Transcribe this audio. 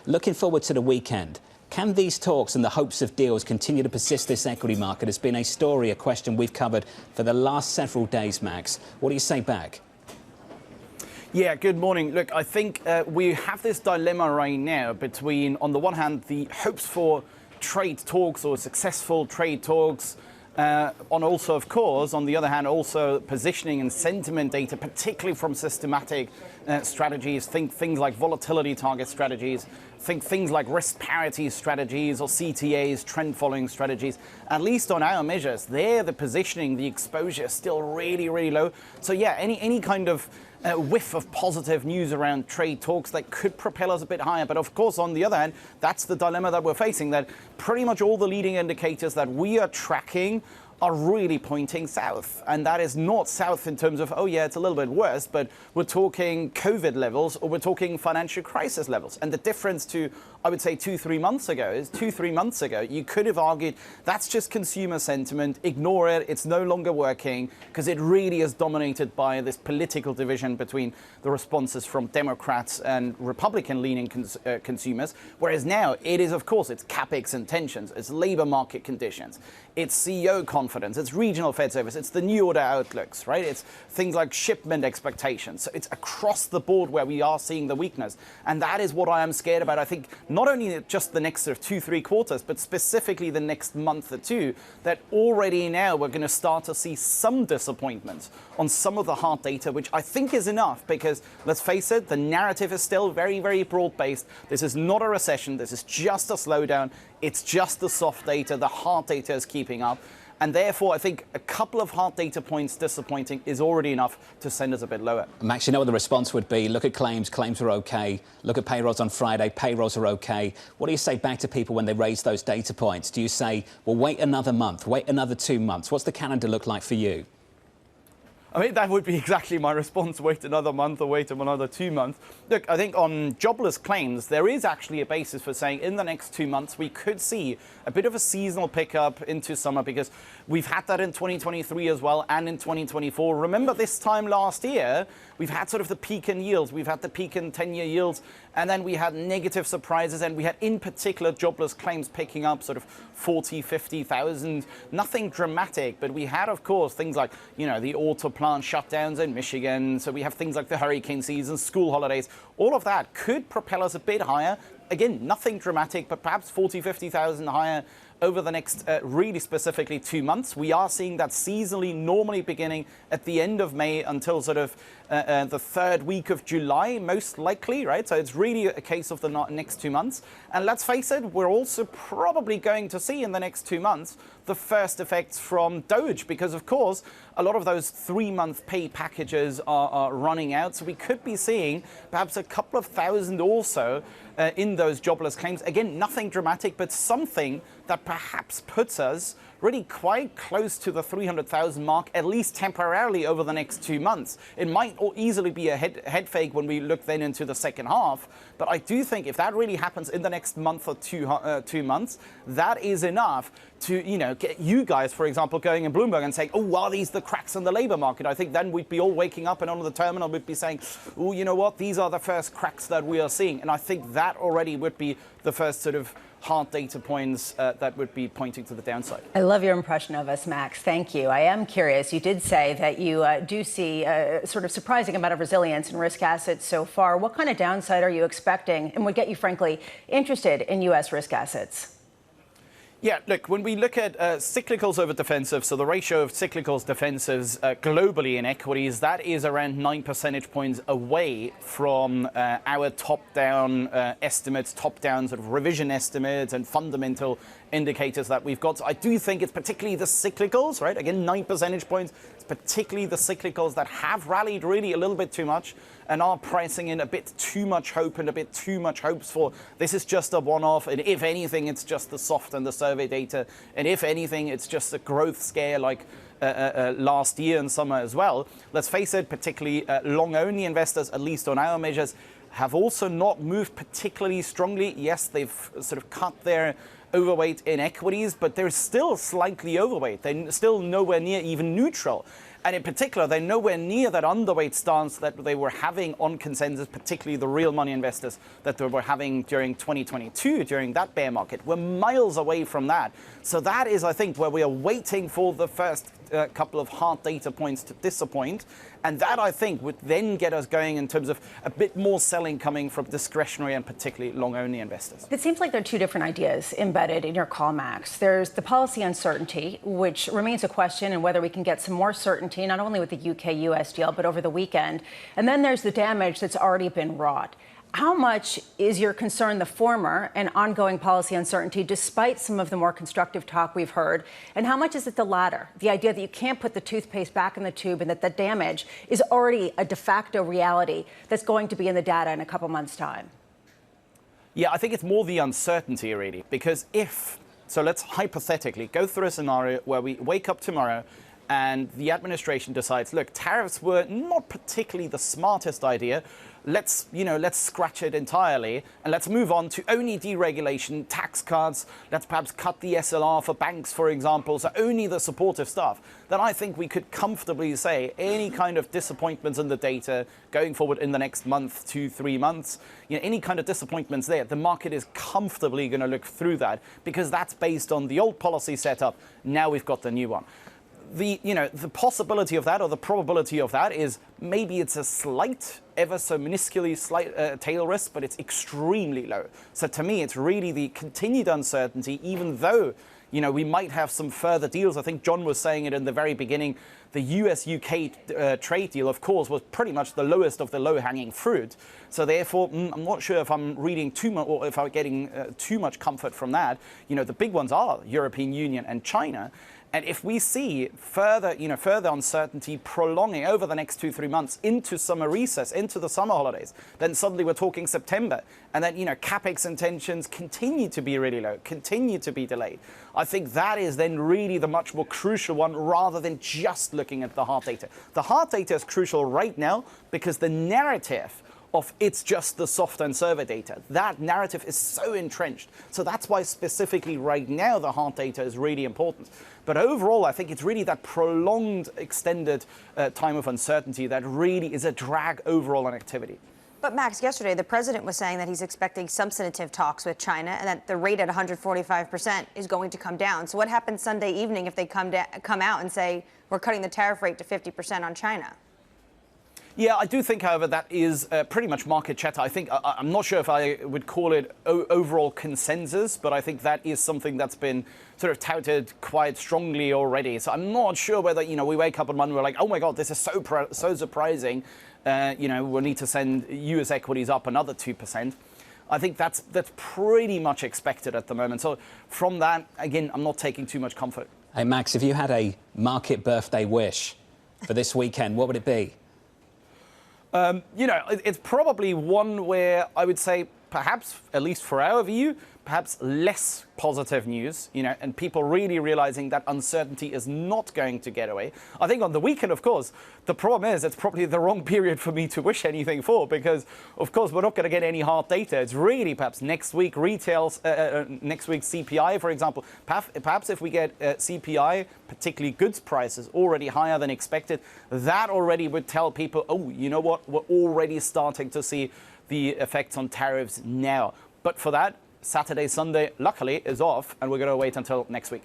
Looking forward to the weekend, can these talks and the hopes of deals continue to persist this equity market? Has been a story, a question we've covered for the last several days, Max. What do you say back? Yeah, good morning. Look, I think we have this dilemma right now between, on the one hand, the hopes for trade talks or successful trade talks, on also, of course, on the other hand, also positioning and sentiment data, particularly from systematic strategies, think things like volatility target strategies, think things like risk parity strategies or CTAs, trend following strategies. At least on our measures, there the positioning, the exposure is still really, really low. So yeah, any kind of whiff of positive news around trade talks that could propel us a bit higher. But of course, on the other hand, that's the dilemma that we're facing, that pretty much all the leading indicators that we are tracking are really pointing south. And that is not south in terms of, oh yeah, it's a little bit worse, but we're talking COVID levels or we're talking financial crisis levels. And the difference to, I would say, 2-3 months ago is 2-3 months ago, you could have argued that's just consumer sentiment, ignore it, it's no longer working, because it really is dominated by this political division between the responses from Democrats and Republican-leaning consumers. Whereas now it is, of course, it's capex intentions, it's labor market conditions, it's CEO confidence, it's regional Fed service, it's the new order outlooks, right? It's things like shipment expectations. So it's across the board where we are seeing the weakness. And that is what I am scared about. I think not only just the next sort of 2-3 quarters, but specifically the next month or two, that already now we're going to start to see some disappointments on some of the hard data, which I think is enough because, let's face it, the narrative is still very, very broad-based. This is not a recession. This is just a slowdown. It's just the soft data. The hard data is keeping up. And therefore, I think a couple of hard data points disappointing is already enough to send us a bit lower. Max, you know what the response would be? Look at claims are OK. Look at payrolls on Friday, payrolls are OK. What do you say back to people when they raise those data points? Do you say, well, wait another month, wait another 2 months? What's the calendar look like for you? I mean, that would be exactly my response. Wait another month or wait another 2 months. Look, I think on jobless claims, there is actually a basis for saying in the next 2 months, we could see a bit of a seasonal pickup into summer because we've had that in 2023 as well and in 2024. Remember this time last year, we've had sort of the peak in yields. We've had the peak in 10-year yields, and then we had negative surprises, and we had in particular jobless claims picking up sort of 40, 50,000. Nothing dramatic, but we had, of course, things like, you know, the auto plant shutdowns in Michigan. So we have things like the hurricane season, school holidays. All of that could propel us a bit higher. Again, nothing dramatic, but perhaps 40, 50,000 higher over the next really specifically 2 months. We are seeing that seasonally normally beginning at the end of May until sort of the third week of July, most likely, right? So it's really a case of the next 2 months. And let's face it, we're also probably going to see in the next 2 months the first effects from Doge, because of course, a lot of those 3-month pay packages are running out. So we could be seeing perhaps a couple of thousand or so in those jobless claims. Again, nothing dramatic, but something that perhaps puts us really quite close to the 300,000 mark, at least temporarily over the next 2 months. It might easily be a head fake when we look then into the second half. But I do think if that really happens in the next month or 2 months, that is enough to, you know, get you guys, for example, going in Bloomberg and saying, oh, are these the cracks in the labor market? I think then we'd be all waking up and on the terminal we'd be saying, oh, you know what, these are the first cracks that we are seeing. And I think that already would be the first sort of hard data points that would be pointing to the downside. I love your impression of us, Max. Thank you. I am curious. You did say that you do see a sort of surprising amount of resilience in risk assets so far. What kind of downside are you expecting and would get you, frankly, interested in U.S. risk assets? Yeah, look, when we look at cyclicals over defensive, so the ratio of cyclicals defensives globally in equities, that is around 9 percentage points away from our top-down estimates, top-down sort of revision estimates and fundamental indicators that we've got. So I do think it's particularly the cyclicals, right? Again, 9 percentage points. It's particularly the cyclicals that have rallied really a little bit too much and are pricing in a bit too much hope and a bit too much hopes for this is just a one-off. And if anything, it's just the soft and the survey data. And if anything, it's just a growth scare like last year and summer as well. Let's face it, particularly long-only investors, at least on our measures, have also not moved particularly strongly. Yes, they've sort of cut their overweight in equities, but they're still slightly overweight. They're still nowhere near even neutral. And in particular, they're nowhere near that underweight stance that they were having on consensus, particularly the real money investors that they were having during 2022, during that bear market. We're miles away from that. So that is, I think, where we are waiting for the first couple of hard data points to disappoint. And that, I think, would then get us going in terms of a bit more selling coming from discretionary and particularly long-only investors. It seems like there are two different ideas embedded in your call, Max. There's the policy uncertainty, which remains a question, and whether we can get some more certainty, not only with the UK-US deal, but over the weekend. And then there's the damage that's already been wrought. How much is your concern the former and ongoing policy uncertainty, despite some of the more constructive talk we've heard? And how much is it the latter, the idea that you can't put the toothpaste back in the tube and that the damage is already a de facto reality that's going to be in the data in a couple months' time? Yeah, I think it's more the uncertainty, really, because so let's hypothetically go through a scenario where we wake up tomorrow and the administration decides, look, tariffs were not particularly the smartest idea. Let's scratch it entirely and let's move on to only deregulation, tax cuts. Let's perhaps cut the SLR for banks, for example, so only the supportive stuff. Then I think we could comfortably say any kind of disappointments in the data going forward in the next month, 2-3 months, any kind of disappointments there, the market is comfortably going to look through that because that's based on the old policy setup. Now we've got the new one. The possibility of that, or the probability of that, is maybe it's a slight, ever so minusculely slight tail risk, but it's extremely low. So to me, it's really the continued uncertainty, even though we might have some further deals. I think John was saying it in the very beginning. The US-UK trade deal, of course, was pretty much the lowest of the low-hanging fruit. So therefore, I'm not sure if I'm reading too much or if I'm getting too much comfort from that. The big ones are European Union and China. And if we see further uncertainty prolonging over the next 2-3 months into summer recess, into the summer holidays, then suddenly we're talking September. And then, CapEx intentions continue to be really low, continue to be delayed. I think that is then really the much more crucial one rather than just looking at the hard data. The hard data is crucial right now because the narrative of it's just the soft and server data. That narrative is so entrenched. So that's why specifically right now the hard data is really important. But overall, I think it's really that prolonged, extended time of uncertainty that really is a drag overall on activity. But Max, yesterday the president was saying that he's expecting substantive talks with China and that the rate at 145% is going to come down. So what happens Sunday evening if they come out and say we're cutting the tariff rate to 50% on China? Yeah, I do think, however, that is pretty much market chatter. I think I'm not sure if I would call it overall consensus, but I think that is something that's been sort of touted quite strongly already. So I'm not sure whether we wake up on Monday and we're like, oh my God, this is so surprising. We'll need to send US equities up another 2%. I think that's pretty much expected at the moment. So from that, again, I'm not taking too much comfort. Hey Max, if you had a market birthday wish for this weekend, what would it be? It's probably one where I would say perhaps, at least for our view, perhaps less positive news, and people really realizing that uncertainty is not going to get away. I think on the weekend, of course, the problem is it's probably the wrong period for me to wish anything for because, of course, we're not going to get any hard data. It's really perhaps next week retails, next week's CPI, for example. Perhaps if we get CPI, particularly goods prices, already higher than expected, that already would tell people, oh, you know what, we're already starting to see the effects on tariffs now. But for that, Saturday, Sunday, luckily, is off, and we're going to wait until next week.